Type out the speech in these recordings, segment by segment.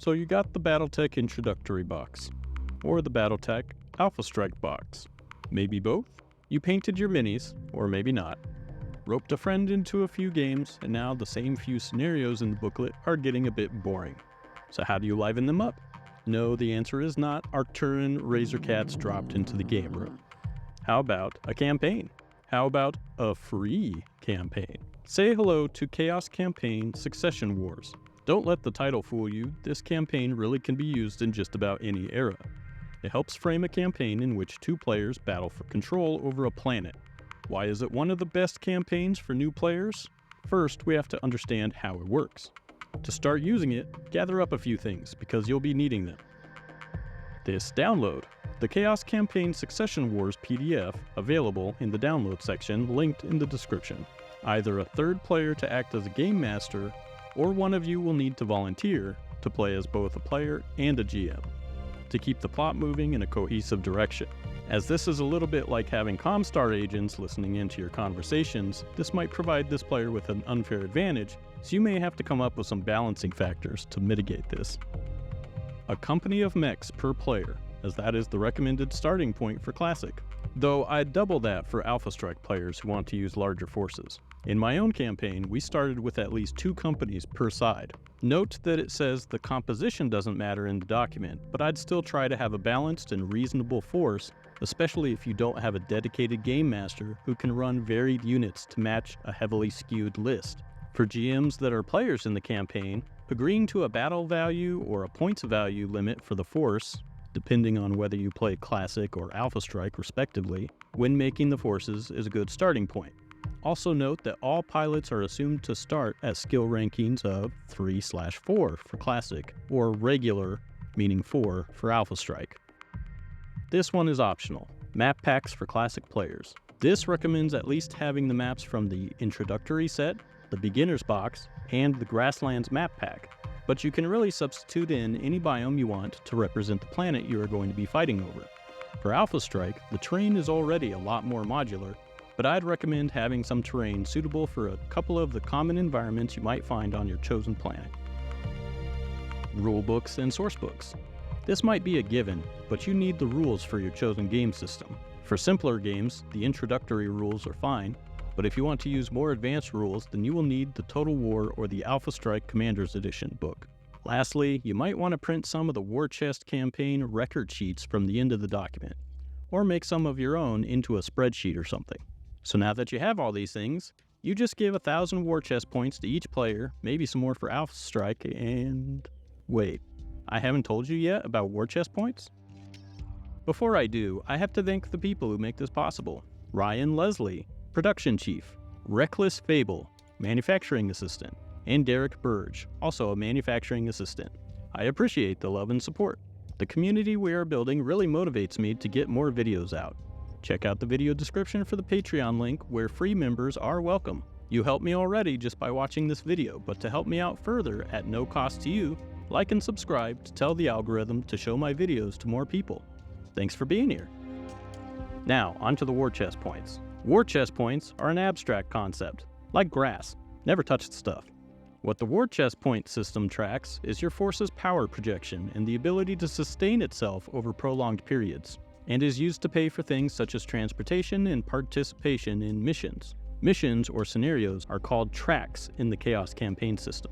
So you got the Battletech Introductory Box, or the Battletech Alpha Strike Box. Maybe both? You painted your minis, or maybe not. Roped a friend into a few games, and now the same few scenarios in the booklet are getting a bit boring. So how do you liven them up? No, the answer is not Arcturan Razorcats dropped into the game room. How about a campaign? How about a free campaign? Say hello to Chaos Campaign Succession Wars. Don't let the title fool you, this campaign really can be used in just about any era. It helps frame a campaign in which two players battle for control over a planet. Why is it one of the best campaigns for new players? First, we have to understand how it works. To start using it, gather up a few things, because you'll be needing them. This download, the Chaos Campaign Succession Wars PDF, available in the download section linked in the description. Either a third player to act as a game master, or one of you will need to volunteer to play as both a player and a GM, to keep the plot moving in a cohesive direction. As this is a little bit like having Comstar agents listening into your conversations, this might provide this player with an unfair advantage, so you may have to come up with some balancing factors to mitigate this. A company of mechs per player, as that is the recommended starting point for Classic, though I'd double that for Alpha Strike players who want to use larger forces. In my own campaign, we started with at least 2 companies per side. Note that it says the composition doesn't matter in the document, but I'd still try to have a balanced and reasonable force, especially if you don't have a dedicated game master who can run varied units to match a heavily skewed list. For GMs that are players in the campaign, agreeing to a battle value or a points value limit for the force, depending on whether you play Classic or Alpha Strike respectively, when making the forces is a good starting point. Also note that all pilots are assumed to start at skill rankings of 3/4 for Classic, or regular, meaning 4 for Alpha Strike. This one is optional, map packs for Classic players. This recommends at least having the maps from the introductory set, the beginner's box, and the Grasslands map pack, but you can really substitute in any biome you want to represent the planet you are going to be fighting over. For Alpha Strike, the terrain is already a lot more modular, but I'd recommend having some terrain suitable for a couple of the common environments you might find on your chosen planet. Rulebooks and sourcebooks. This might be a given, but you need the rules for your chosen game system. For simpler games, the introductory rules are fine, but if you want to use more advanced rules, then you will need the Total War or the Alpha Strike Commander's Edition book. Lastly, you might want to print some of the War Chest campaign record sheets from the end of the document, or make some of your own into a spreadsheet or something. So now that you have all these things, you just give 1,000 War Chest points to each player, maybe some more for Alpha Strike, and... wait, I haven't told you yet about War Chest points? Before I do, I have to thank the people who make this possible. Ryan Leslie, Production Chief, Reckless Fable, Manufacturing Assistant, and Derek Burge, also a Manufacturing Assistant. I appreciate the love and support. The community we are building really motivates me to get more videos out. Check out the video description for the Patreon link where free members are welcome. You helped me already just by watching this video, but to help me out further at no cost to you, like and subscribe to tell the algorithm to show my videos to more people. Thanks for being here. Now, onto the War Chest points. War Chest points are an abstract concept, like grass. Never touch the stuff. What the War Chest point system tracks is your force's power projection and the ability to sustain itself over prolonged periods, and is used to pay for things such as transportation and participation in missions. Missions or scenarios are called tracks in the Chaos Campaign system.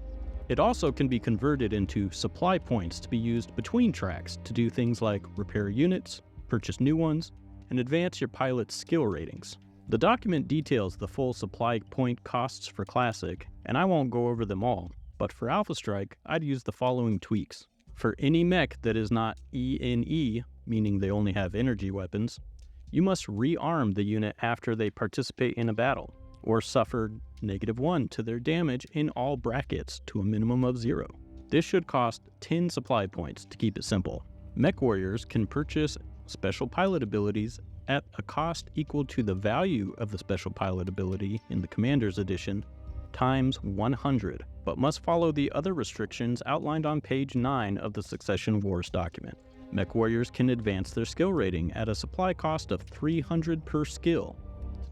It also can be converted into supply points to be used between tracks to do things like repair units, purchase new ones, and advance your pilot's skill ratings. The document details the full supply point costs for Classic, and I won't go over them all, but for Alpha Strike, I'd use the following tweaks. For any mech that is not ENE, meaning they only have energy weapons, you must rearm the unit after they participate in a battle, or suffer -1 to their damage in all brackets to a minimum of 0. This should cost 10 supply points to keep it simple. Mechwarriors can purchase special pilot abilities at a cost equal to the value of the special pilot ability in the Commander's Edition times 100, but must follow the other restrictions outlined on page 9 of the Succession Wars document. Mechwarriors can advance their skill rating at a supply cost of 300 per skill.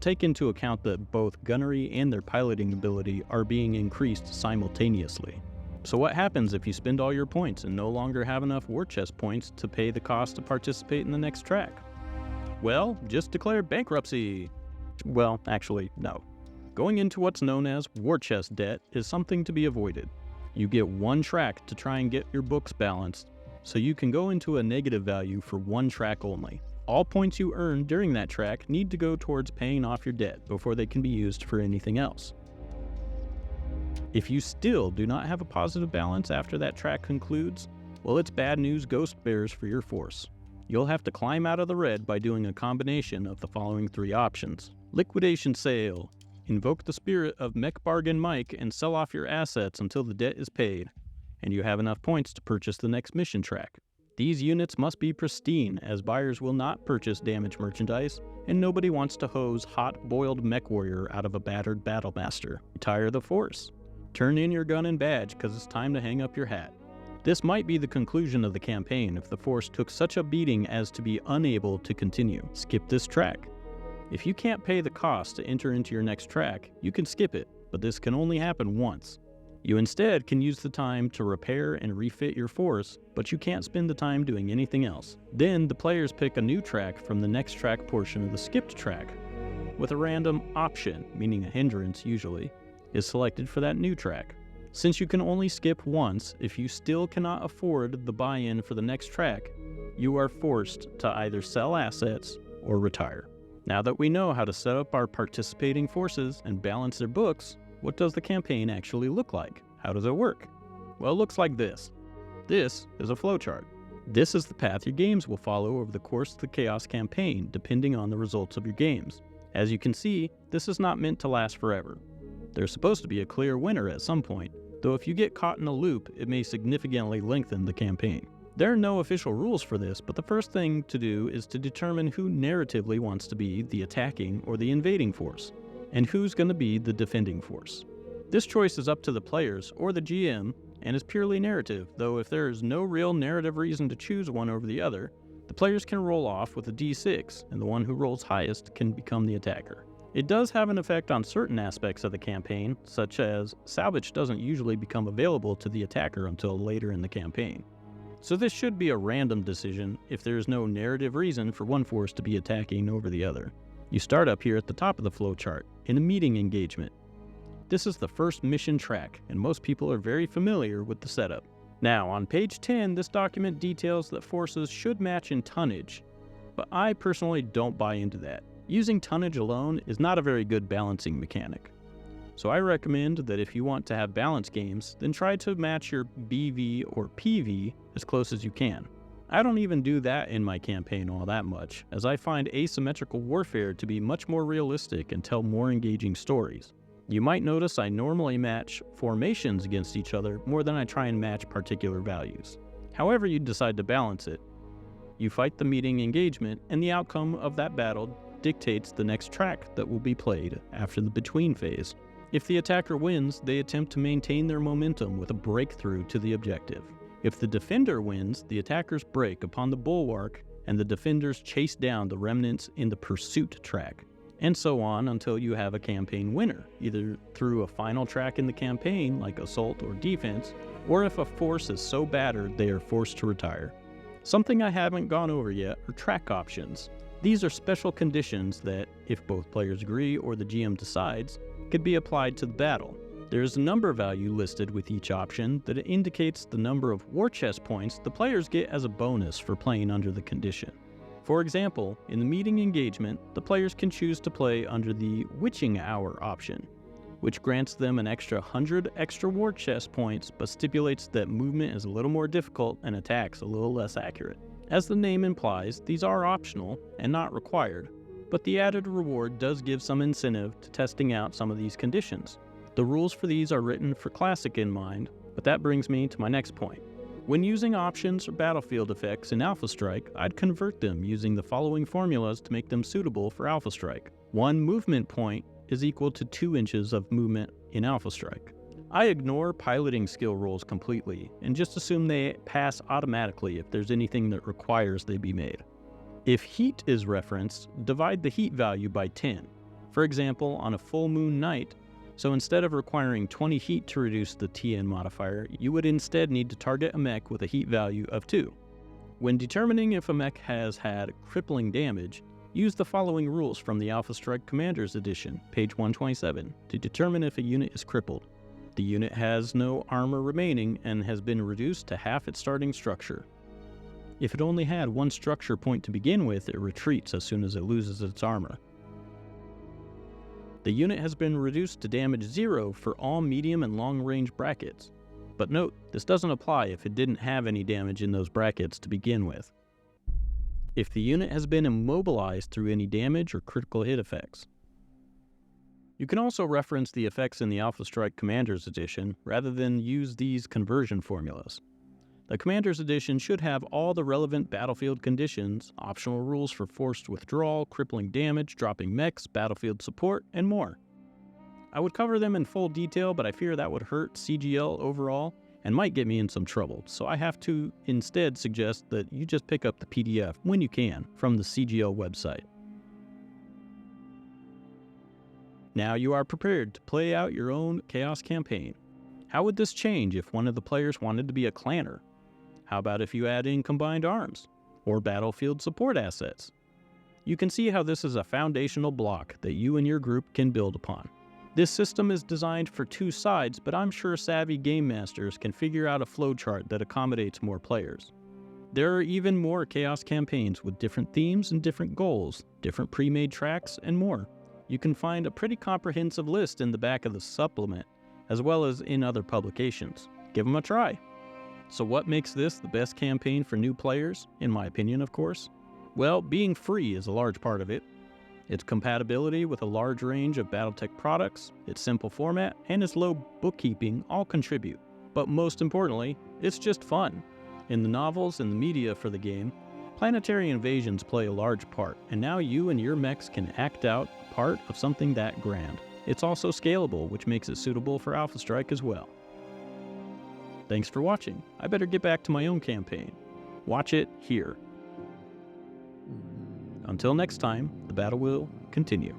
Take into account that both gunnery and their piloting ability are being increased simultaneously. So what happens if you spend all your points and no longer have enough war chest points to pay the cost to participate in the next track? Well, just declare bankruptcy. Well, actually, no. Going into what's known as war chest debt is something to be avoided. You get one track to try and get your books balanced, so you can go into a negative value for one track only. All points you earn during that track need to go towards paying off your debt before they can be used for anything else. If you still do not have a positive balance after that track concludes, well, it's bad news ghost bears for your force. You'll have to climb out of the red by doing a combination of the following three options. Liquidation sale. Invoke the spirit of Mech Bargain Mike and sell off your assets until the debt is paid, and you have enough points to purchase the next mission track. These units must be pristine, as buyers will not purchase damaged merchandise, and nobody wants to hose hot-boiled Mechwarrior out of a battered Battlemaster. Retire the force. Turn in your gun and badge, because it's time to hang up your hat. This might be the conclusion of the campaign if the force took such a beating as to be unable to continue. Skip this track. If you can't pay the cost to enter into your next track, you can skip it, but this can only happen once. You instead can use the time to repair and refit your force, but you can't spend the time doing anything else. Then the players pick a new track from the next track portion of the skipped track, with a random option, meaning a hindrance usually, is selected for that new track. Since you can only skip once, if you still cannot afford the buy-in for the next track, you are forced to either sell assets or retire. Now that we know how to set up our participating forces and balance their books, what does the campaign actually look like? How does it work? Well, it looks like this. This is a flowchart. This is the path your games will follow over the course of the Chaos campaign, depending on the results of your games. As you can see, this is not meant to last forever. There's supposed to be a clear winner at some point, though if you get caught in a loop, it may significantly lengthen the campaign. There are no official rules for this, but the first thing to do is to determine who narratively wants to be the attacking or the invading force, and who's going to be the defending force. This choice is up to the players or the GM, and is purely narrative, though if there is no real narrative reason to choose one over the other, the players can roll off with a d6, and the one who rolls highest can become the attacker. It does have an effect on certain aspects of the campaign, such as salvage doesn't usually become available to the attacker until later in the campaign. So this should be a random decision if there is no narrative reason for one force to be attacking over the other. You start up here at the top of the flowchart, in a meeting engagement. This is the first mission track, and most people are very familiar with the setup. Now, on page 10, this document details that forces should match in tonnage, but I personally don't buy into that. Using tonnage alone is not a very good balancing mechanic. So I recommend that if you want to have balanced games, then try to match your BV or PV as close as you can. I don't even do that in my campaign all that much, as I find asymmetrical warfare to be much more realistic and tell more engaging stories. You might notice I normally match formations against each other more than I try and match particular values. However you decide to balance it, you fight the meeting engagement, and the outcome of that battle dictates the next track that will be played after the between phase. If the attacker wins, they attempt to maintain their momentum with a breakthrough to the objective. If the defender wins, the attackers break upon the bulwark and the defenders chase down the remnants in the pursuit track, and so on until you have a campaign winner, either through a final track in the campaign like assault or defense, or if a force is so battered they are forced to retire. Something I haven't gone over yet are track options. These are special conditions that, if both players agree or the GM decides, could be applied to the battle. There is a number value listed with each option that indicates the number of war chest points the players get as a bonus for playing under the condition. For example, in the meeting engagement, the players can choose to play under the witching hour option, which grants them an extra 100 extra war chest points but stipulates that movement is a little more difficult and attacks a little less accurate. As the name implies, these are optional and not required, but the added reward does give some incentive to testing out some of these conditions. The rules for these are written for Classic in mind, but that brings me to my next point. When using options or battlefield effects in Alpha Strike, I'd convert them using the following formulas to make them suitable for Alpha Strike. 1 movement point is equal to 2 inches of movement in Alpha Strike. I ignore piloting skill rolls completely and just assume they pass automatically if there's anything that requires they be made. If heat is referenced, divide the heat value by 10. For example, on a full moon night, So instead of requiring 20 heat to reduce the TN modifier, you would instead need to target a mech with a heat value of 2. When determining if a mech has had crippling damage, use the following rules from the Alpha Strike Commander's Edition, page 127, to determine if a unit is crippled. The unit has no armor remaining and has been reduced to half its starting structure. If it only had 1 structure point to begin with, it retreats as soon as it loses its armor. The unit has been reduced to damage 0 for all medium and long range brackets. But note, this doesn't apply if it didn't have any damage in those brackets to begin with. If the unit has been immobilized through any damage or critical hit effects. You can also reference the effects in the Alpha Strike Commander's Edition rather than use these conversion formulas. The Commander's Edition should have all the relevant battlefield conditions, optional rules for forced withdrawal, crippling damage, dropping mechs, battlefield support, and more. I would cover them in full detail, but I fear that would hurt CGL overall and might get me in some trouble, so I have to instead suggest that you just pick up the PDF when you can from the CGL website. Now you are prepared to play out your own Chaos campaign. How would this change if one of the players wanted to be a clanner? How about if you add in combined arms or battlefield support assets? You can see how this is a foundational block that you and your group can build upon. This system is designed for 2 sides, but I'm sure savvy game masters can figure out a flowchart that accommodates more players. There are even more Chaos campaigns with different themes and different goals, different pre-made tracks, and more. You can find a pretty comprehensive list in the back of the supplement, as well as in other publications. Give them a try. So what makes this the best campaign for new players, in my opinion of course? Well, being free is a large part of it. Its compatibility with a large range of Battletech products, its simple format, and its low bookkeeping all contribute. But most importantly, it's just fun. In the novels and the media for the game, planetary invasions play a large part, and now you and your mechs can act out part of something that grand. It's also scalable, which makes it suitable for Alpha Strike as well. Thanks for watching. I better get back to my own campaign. Watch it here. Until next time, the battle will continue.